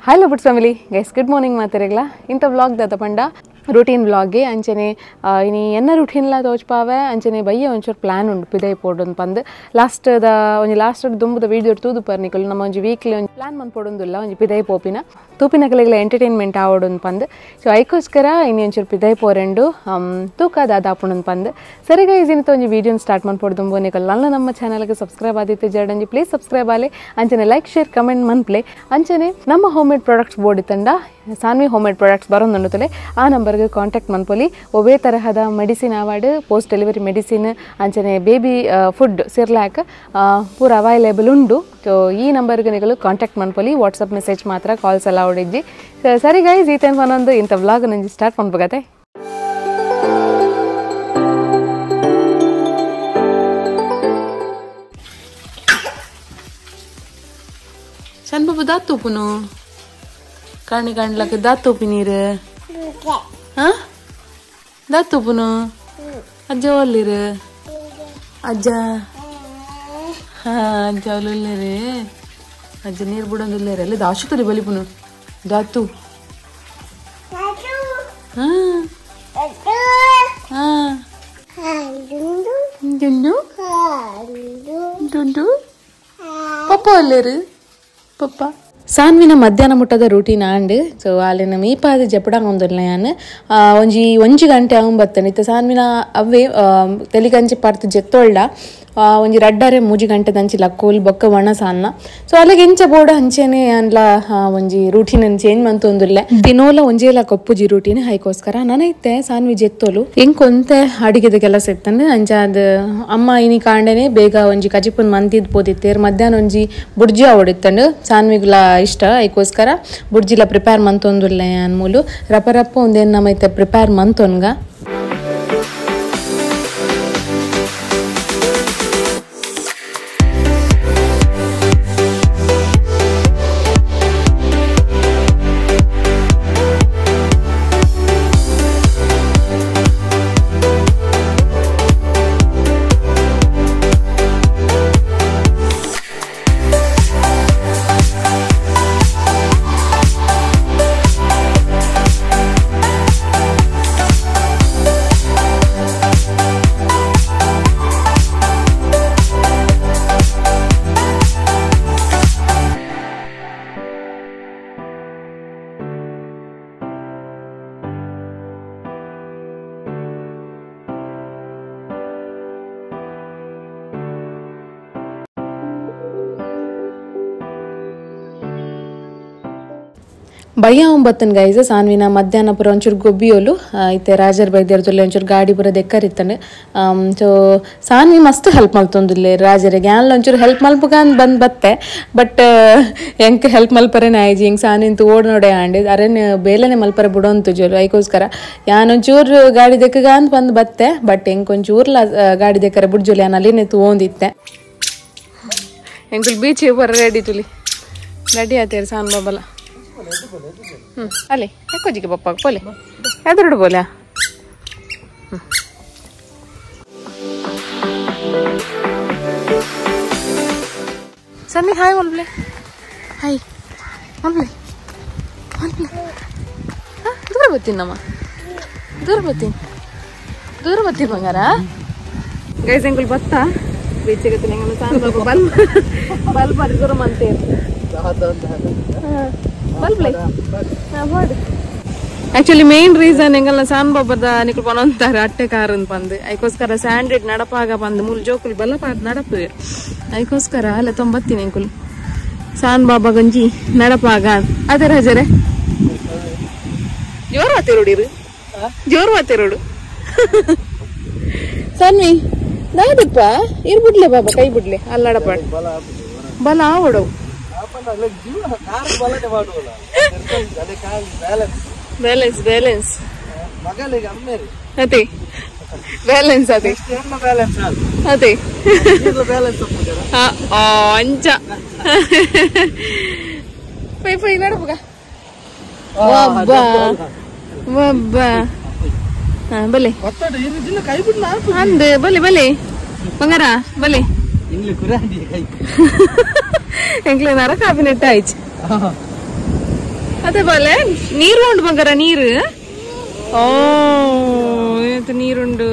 Hello Buds family, guys. Good morning ಮಾತರೆಗ್ಲ ಇಂತ vlog the ತಪಂಡ routine vlog ಗೆ ಅಂಚನೆ ಇನಿ ಎನ್ನ ರೂಟೀನ್ ಲ ತೋಜ್ಪಾವೆ ಅಂಚನೆ ಬಯ್ಯ ಒಂಚೂರು ಪ್ಲಾನ್ ಉಂಡು ಪಿದೈ ಪೋಡೊಂದು ಪಂದ್ ಲಾಸ್ಟ್ ದುಂಬುದ ವಿಡಿಯೋ ತೂದು ಪರ್ನಿಕಲ್ ನಮ್ಮ ಒಂಜಿ ವೀಕ್ಲಿ ಒಂದು ಪ್ಲಾನ್ ಮನ್ಪೊಡೊಂದುಲ್ಲ ಒಂಜಿ ಪಿದೈ ಪೋಪಿನ ತೂಪಿನಕಲೆಗ್ಲ ಎಂಟರ್ಟೈನ್ಮೆಂಟ್ ಆವೊಡೊಂದು ಪಂದ್ ಸೊ ಐಕೋಸ್ಕರ ಇನಿ ಒಂಚೂರು ಪಿದೈ ಪೋರೆಂಡು ತೂಕ ದಾದಾಪುಣೊಂದು ಪಂದ್ ಸರಿ ಗೈಸ್ ಇನ್ನಿತ ಒಂಜಿ ವಿಡಿಯೋನ ಸ್ಟಾರ್ಟ್ ಮನ್ಪೊಡೊಂಬೋನಿಕಲ್ ನನ್ನ ನಮ್ಮ ಚಾನಲ್ಗೆ ಸಬ್ಸ್ಕ್ರೈಬ್ ಆದಿತ್ತೆ ಜಡಂಜಿ ಪ್ಲೀಸ್ ಸಬ್ಸ್ಕ್ರೈಬ್ ಆಲೆ ಅಂಚನೆ ಲೈಕ್ ಶೇರ್ ಕಮೆಂಟ್ ಮನ್ಪ್ಲೆ ಅಂಚನೆ ನಮ್ಮ ಹೋಮ್ ಮೇಡ್ ಪ್ರಾಡಕ್ಟ್ಸ್ ಬೋರ್ಡ್ ಇತ್ತಂಡ ಸಾನ್ವಿ ಹೋಮ್ ಮೇಡ್ ಪ್ರಾಡಕ್ಟ್ಸ್ ಬರೋಂದುಂಡುತ್ತಲೆ ಆ ನಂಬರ್ಗೆ ಕಾಂಟ್ಯಾಕ್ಟ್ ಮನ್ಪೊಲಿ ಒವೇ ತರಹದ ಮೆಡಿಸಿನ್ ಅವಾರ್ಡ್ ಪೋಸ್ಟ್ ಡೆಲಿವರಿ ಮೆಡಿಸಿನ್ ಅಂಚನೆ ಬೇಬಿ ಫುಡ್ ಸಿರ್ಲಾಕ್ ಪೂರ ಅವೈಲೇಬಲ್ ಉಂಡು ಸೊ ಈ ನಂಬರ್ಗೆ ನೀವು ಕಾಂಟ್ಯಾಕ್ಟ್ ಮನ್ಪೊಲಿ ವಾಟ್ಸಪ್ ಮೆಸೇಜ್ ಮಾತ್ರ ಕಾಲ್ಸ್ ಎಲ್ಲ ಹೊಡಿಜ್ಜಿ ಸರಿ ಗೈಸ್ ಈ ಟೈಮ್ ಒಂದೊಂದು ಇಂಥ ವ್ಲಾಗ್ ನಂಜಿ ಸ್ಟಾರ್ಟ್ ಮಾಡ್ಬೇಕತ್ತೆ ಸಣ್ಣ ದಾತ್ ತೂಪುನು ಕಣ್ಣಿ ಕಣ್ಲಕ್ಕೆ ದಾತ್ ತೂಪಿ ನೀರು ಹಾ ದಾತ್ ತೂಪುನು ಅಜ್ಜ ಒಲ್ಲಿರು ಅಜ್ಜ ಹಾ ಅಜ್ಜ ಒಲ್ಲಿರಿ ಅಜ್ಜ ನೀರು ಬಿಡೋದಿಲ್ಲ ಅಲ್ಲಿ ದಾಶುತ್ತರಿ ಬಲಿಪುನು ದಾತು ಹಾ ಹಾ ಡುಂಡು ಡುಂಡು ಪಪ್ಪ ಒಲ್ಲಿರು ಪಪ್ಪ ಸಾನ್ವಿನ ಮಧ್ಯಾಹ್ನ ಮುಟ್ಟದ ರೂಟೀನ್ ಆಂಡ್ ಸೊ ಅಲ್ಲಿನ ಮೀಪಾದ ಜಪಡಂಗ ಒಂದಿಲ್ಲ ನಾನು ಒಂಜಿ ಗಂಟೆ ಆಗುಂಬತ್ತೇನೆ ಇತ್ತು ಸಾನ್ವಿನ ಅವೇ ತೆಲಿಗಂಚಿ ಪಾರ್ತು ಜೆತ್ತೊಳ್ಳ ಒಂಜಿ ರಡ್ಡರೆ 3 ಗಂಟೆ ದಂಚಿ ಲಕ್ಕೋಲ್ ಬೊಕ್ಕ ಒಣ ಸಾನ್ನ ಸೊ ಅಲ್ಲಿಗೆ ಎಂಚ ಬೋಡ ಹಂಚೇನೆ ಅನ್ಲ ಒಂಜಿ ರೂಟೀನ್ ಚೇಂಜ್ ಮಂತೊಂದುಲ್ಲೆ ದಿನೋಲ ಒಂಜೇಲ ಕೊಪ್ಪುಜಿ ರೂಟೀನ್ ಹೈಕೋಸ್ಕರ ನನೈತೆ ಸಾನ್ವಿ ಜೆತ್ತೋಲು ಎಂಕೊಂತೆ ಅಡಿಗೆದ ಕೆಲಸ ಇತ್ತಂದ್ರೆ ಅಂಚಾದ ಅಮ್ಮ ಇನಿ ಕಾಂಡೆನೆ ಬೇಗ ಒಂಜಿ ಕಜಿಪುನ್ ಮಂತಿದ್ ಪೋದಿತ್ತೇರ್ ಮಧ್ಯಾಹ್ನ ಒಂಜಿ ಬುಡ್ಜಿ ಆವಡಿತ್ತಂಡು ಸಾನ್ವಿಗ್ಲ ಇಷ್ಟ ಐಕೋಸ್ಕರ ಬುಡ್ಜಿಲ ಪ್ರಿಪೇರ್ ಮಂತೊಂದುಲ್ಲೆ ಅನ್ಮೂಲು ರಪ ಒಂದೇನು ನಮ್ಮೈತೆ ಪ್ರಿಪೇರ್ ಮಂತೊನ್ಗ ಬಯ್ಯ ಒಂಬತ್ತನ ಗೈಸ್ ಸಾನ್ವಿನ ಮಧ್ಯಾಹ್ನ ಪುರ ಒಂಚೂರು ಗೊಬ್ಬಿಯೋಲು ಐತೆ ರಾಜರ್ ಬೈದ್ಯರ್ದಲ್ಲಿ ಒಂಚೂರು ಗಾಡಿ ಪುರ ದೆಕ್ಕರಿತ್ತಾನೆ ಸೊ ಸಾನ್ವಿ ಮಸ್ತ್ ಹೆಲ್ಪ್ ಮಲ್ತೊಂದಿಲ್ಲ ರಾಜರಿಗೆ ಯಾನ್ ಒಂಚೂರು ಹೆಲ್ಪ್ ಮಲ್ಪಗಾನ್ ಬಂದು ಬತ್ತೆ ಬಟ್ ಎಂಕ್ ಹೆಲ್ಪ್ ಮಲ್ಪರೇನೆ ಆಯ್ಜಿ ಹಿಂಗೆ ಸಾನಿಂತು ಓಡ್ ನೋಡೆ ಆಂಡಿ ಅರೇನು ಬೇಲೆನೆ ಮಲ್ಪರೆ ಬಿಡೋಂತು ಜೋರು ಅದಕ್ಕೋಸ್ಕರ ಯಾನೊಂಚೂರು ಗಾಡಿ ದೆಕ್ಕಗಾನ್ ಬಂದು ಬತ್ತೆ ಬಟ್ ಹೆಂಗೆ ಒಂಚೂರ್ಲ ಗಾಡಿ ದೆಕ್ಕರೆ ಬಿಡ್ಜೋಲಿ ನಾನು ಅಲ್ಲಿನೇ ತಗೊಂಡಿತ್ತೆ ಹೆಂಗೆ ಬೀಚ್ ಬರ ರೆಡಿ ತುಲಿ ರೆಡಿ ಆಯ್ತು ಸಾನ್ ಬಾಬಲ್ಲ ಅಲ್ಲೇ ಯಾಕೋಜಿಗೆ ಪಪ್ಪ ಬೋಲೆ ಯಾವ್ದು ಬೋಲೆ ಸನ್ನಿ ಹಾಯ್ ಮಲ್ಬ್ಲೆ ಹಾಯ್ ಮಲ್ಬ್ಲೆ ದೂರ ಬರ್ತೀನಮ್ಮ ದೂರ ಬರ್ತೀನಿ ಬಂಗಾರ ಗೈಸ್ ಅಂಕಲ್ ಬತ್ತಾ ಬೀಚಿಗೆ ಬಲ್ ಬರ್ ದೂರ ಮಂತೇ ಆಕ್ಚುಲಿ ಮೇನ್ ರೀಸನ್ ಎಂಗಲ್ನ ಸಾನ್ ಬಾಬದ ನಿಕಲ್ ಪನೊಂತಾರೆ ಅಟ್ಟೆ ಕಾರ್ ಅಂತ ಬಂದು ಅದಕ್ಕೋಸ್ಕರ ಸ್ಯಾಂಡ್ರಿಡ್ ನಡಪಾಗ ಬಂದು 3 ಜೋಕುಲ್ ಬಲ್ಲಪಾದ ನಡಪು ಅದಕ್ಕೋಸ್ಕರ ಅಲ್ಲ ತೊಂಬತ್ತೀನಿ ಅಂಕುಲ್ ಸಾನ್ ಬಾಬಾ ಗಂಜಿ ನಡಪಾಗ ಅದೇ ರಜರೆ ಜೋರು ಆತಿರೋಡು ಸನ್ವಿ ನಾದಪ್ಪ ಇರ್ಬಿಡ್ಲೆ ಬಾಬಾ ಕೈ ಬಿಡ್ಲೆ ಅಲ್ಲಡಪ ಬಲ ಆವಡವು ಬ್ಯಾಲೆನ್ಸ್ ಅದೇ ಬ್ಯಾಲೆನ್ಸ್ ಅದೇ ಅದೇ ಅಂಚ ಪೈ ನಡಪಗ ಬಲೆ ಅಂದೆ ಬಲೆ ಬಂಗಾರ ಬಲೆ ಎಂಕ್ಲೆ ನರ ಕ್ಯಾಬಿನೆಟ್ ಆಯ್ತು ಅದೇ ಬಾಲೆ ನೀರು ಉಂಡು ಬಂಗಾರ ನೀರು ಓ ಇದು ನೀರುಂಡು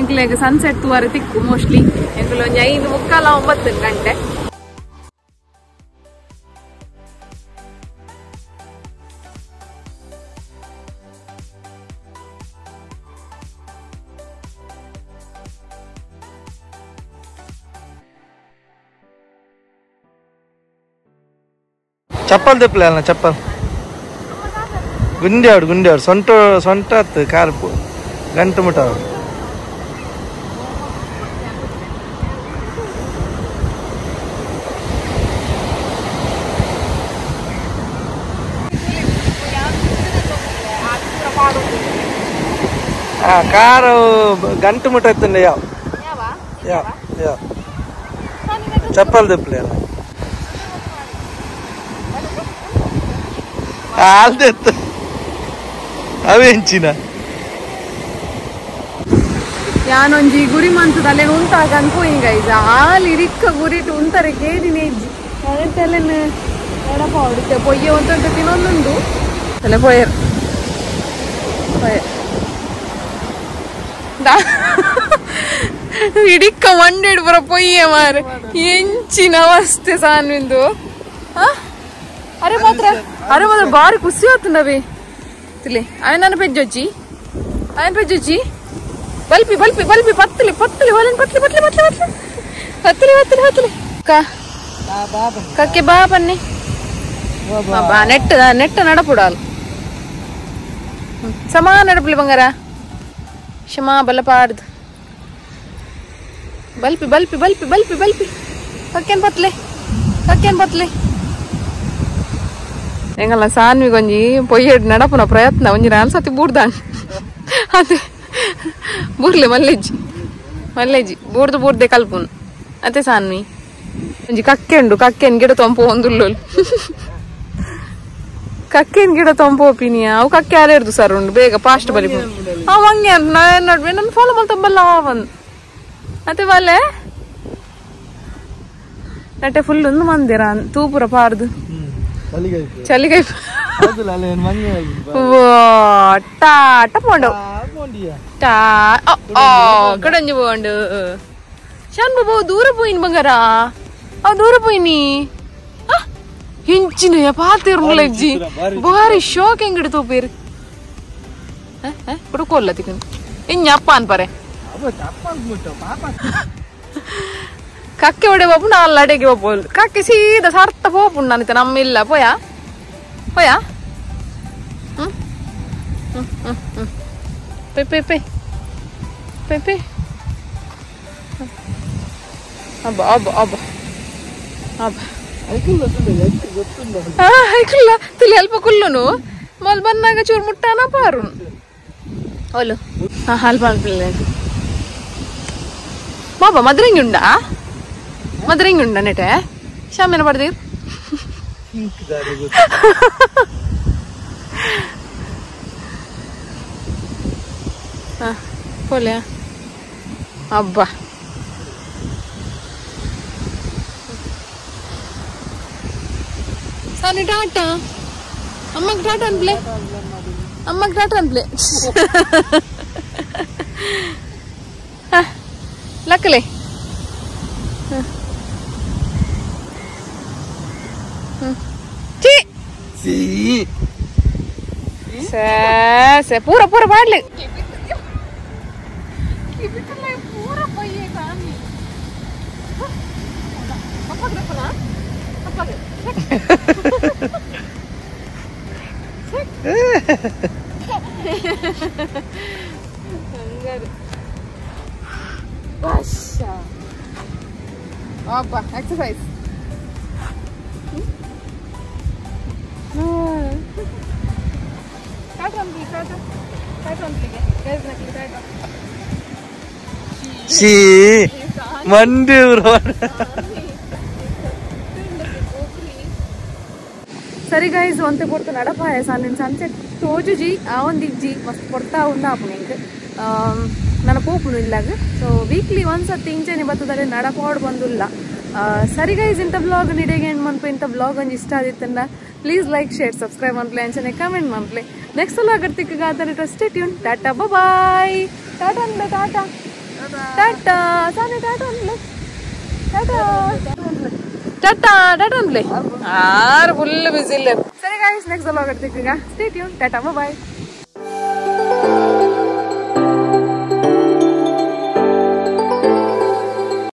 ಎಂಕ್ಲೆಗ್ ಸನ್ಸೆಟ್ ತುವಾರ ತಿಕ್ಕು ಮೋಸ್ಟ್ಲಿ ಎಂಕ್ಲು ಒಂಜಿ 5:45 ಗಂಟೆ चप्पल दिपले ना चप्पल गुंडे सೊಂಟ कार गंटु मुट कार गंटु मुट चप्पल दिपले ಅವೇಂಚಿನ ಯಾನೊಂಜಿ ಗುರಿ ಮಂತದಲ್ಲೇ ಉಂಟಾಗ ಅನ್ಕೋಯಿಂಗ ಈಗ ಆಲಿರಿಕ್ಕ ಗುರಿಟ್ಟು ಉಂತಾರೆ ಕೇದಿನಿ ತಲೆನ ಎಡಪ ಹೊಡುತ್ತೆ ಪೊಯ್ಯ ಒಂತ ತಿನ್ನೊಂದುಂಡು ತಲೆ ಪೊಯ್ಯರ್ ಇಡಿಕ್ಕ ಮಂಡಿಡ್ ಬರ ಪೊಯ್ಯ ಮಾರೆ ಎಂಚಿನ ಅವಸ್ಥೆ ಸಾನ್ವಿಂದು ಅರೆ ಮಾತ್ರ ಬಾರಿ ಖುಷಿ ಆತಂದವೆ ತಿಳಿ ఆయన పెంచొచ్చి బల్పి పత్తులి వాళ్ళని పత్తులి కక్కే బాపన్ని నెట్ నడపుడాలి సమా నడపలి బంగారా క్షమా బలపాడదు బల్పి కక్కేన్ పత్తులి ಎಂಗಲ್ಲ ಸಾನ್ವಿಗೆ ಒಂಜಿ ಪೊಯ್ಯಡ್ ನಡಪುನ ಪ್ರಯತ್ನ ಒಂಜಿ 4 ಸತಿ ಬೂರ್ದಾನ್ ಅದೇ ಬೂರ್ಲೆ ಮಲ್ಲೆಜ್ಜಿ ಬೂರ್ದೆ ಕಲ್ಪುನ್ ಅತ್ತೆ ಸಾನ್ವಿ ಒಂಜಿ ಕಕ್ಕೆನ್ ಗಿಡ ತೊಂಪು ಒಂದುಲ್ಲೋಲ್ ಕಕ್ಕೆನ್ ಗಿಡ ತೊಂಪು ಒಪಿನಿಯ ಅವು ಕಕ್ಕೆ ಆಲೇರ್ದು ಸರ್ ಉಂಡು ಬೇಗ ಫಾಸ್ಟ್ ಬಲಿಪು ಅವ್ ಹಂಗೆ ನೋಡ್ಬಿ ನನ್ನ ಫಾಲೋ ಮಲ್ತಂಬಲ್ಲ ಅವನ್ ಅತ್ತೆ ಬಾಲೆ ನಟ್ಟೆ ಫುಲ್ ಒಂದು ಮಂದಿರ ತೂಪುರ ಪಾರ್ದು ಚಳಿಗೈ ಟಾಟ ಪೋಂಡು ಕಡಂಜಿ ಪೋಂಡು ಶಾನ್ ಬಾಬು ದೂರ పోయిన ಬಂಗಾರ ಅವ್ ದೂರ పోయిನಿ ಹಿಂಚಿನ ಪಾತಿರ್ಲಜ್ಜಿ ಬಾರಿ ಶೋಕ್ ಹೆಂಗಿಡ್ತು ತೋಪೇರು ಕುಡ್ಕೋಲ್ಲ ತಿಕ್ಕನ್ ಇನ್ ಅಪ್ಪ ಅನ್ಪಾರೆ ಕಕ್ಕೆ ಹೊಡೆ ಬಾಬು ನಾಲ್ ಅಡೆಗೆ ಹೋಗ್ಬೋದು ಕಕ್ಕೆ ಸೀದಾ ಸರ್ತ ಹೋಗ್ಬಿಡ್ ನಾನಿತ ನಮ್ಮಿಲ್ಲ ಪೋಯಾ ಪೆ ಅಬ್ಬ ಐಕುಲ್ಲ ತಿಳಿ ಅಲ್ಪ ಕುಲ್ಲುನು ಮೊಲ್ ಬಂದಾಗ ಚೂರು ಮುಟ್ಟಾನ ಪಾರು ಓಲು ಅಲ್ಪ ಬಾಬಾ ಮದ್ರಂಗಿ ಉಂಡ ನೆಟೆ ಶಾಮಿನ ಪಡ್ದೀರ್ ಪೋಲೆ ಅಬ್ಬ ಸಾನಿ ಟಾಟಾ ಅಮ್ಮಗ್ ಟಾಟಾ ಅನ್ಪ್ಲೆ ಲಕ್ಕಲೆ पूरा पाड़ ले एक्सरसाइज ಸರಿ ಗೈಸ್ ಒಂತೆ ಕೊಡ್ತು ನಡಪಾಯ ಸಾಲಿನ ಸನ್ಸೆಟ್ ತೋಜುಜಿ ಆ ಒಂದು ಇಜ್ಜಿ ಮಸ್ತ್ ಕೊಡ್ತಾ ಉಂದಾಪು ನಿಂಗೆ ನನ್ನ ಪೋಪುನು ಇಲ್ಲಾಗ ಸೊ ವೀಕ್ಲಿ ಒಂದ್ಸತಿ ಇಂಚೆನೆ ಬರ್ತದೆ ನಡಪಾಡು ಬಂದಿಲ್ಲ ಸರಿ ಗೈಸ್ ಇಂಥ ಬ್ಲಾಗ್ ನಿಡೆಗೆ ಏನು ಮನ್ಪು ಇಂಥ ಬ್ಲಾಗ್ ಒಂದು ಇಷ್ಟ ಆದಿತ್ತಂದ ಪ್ಲೀಸ್ ಲೈಕ್ ಶೇರ್ ಸಬ್ಸ್ಕ್ರೈಬ್ ಮಾಡ್ಲೆ ಅಂಚನೆ ಕಮೆಂಟ್ ಮಾಡ್ಲೆ ನೆಕ್ಸ್ಟ್ ಸಲ ಆಗರ್ತಿಕ್ಕ ಆದ್ರೆ ಸ್ಟೇ ಟ್ಯೂನ್ ಟಾಟಾ ಬಾಯ್ ಟಾಟಾ ಅನ್ಲೆ ಟಾಟಾ ಟಾಟಾ ಸಾನೆ ಟಾಟಾ ಅನ್ಲೆ ಟಾಟಾ ಟಾಟಾ ಟಾಟಾ ಅನ್ಲೆ ಆರು ಫುಲ್ ಬಿಸಿ ಇಲ್ಲ ಸರಿ ಗೈಸ್ ನೆಕ್ಸ್ಟ್ ಸಲ ಆಗರ್ತಿಕ್ಕ ಸ್ಟೇ ಟ್ಯೂನ್ ಟಾಟಾ ಬಾಯ್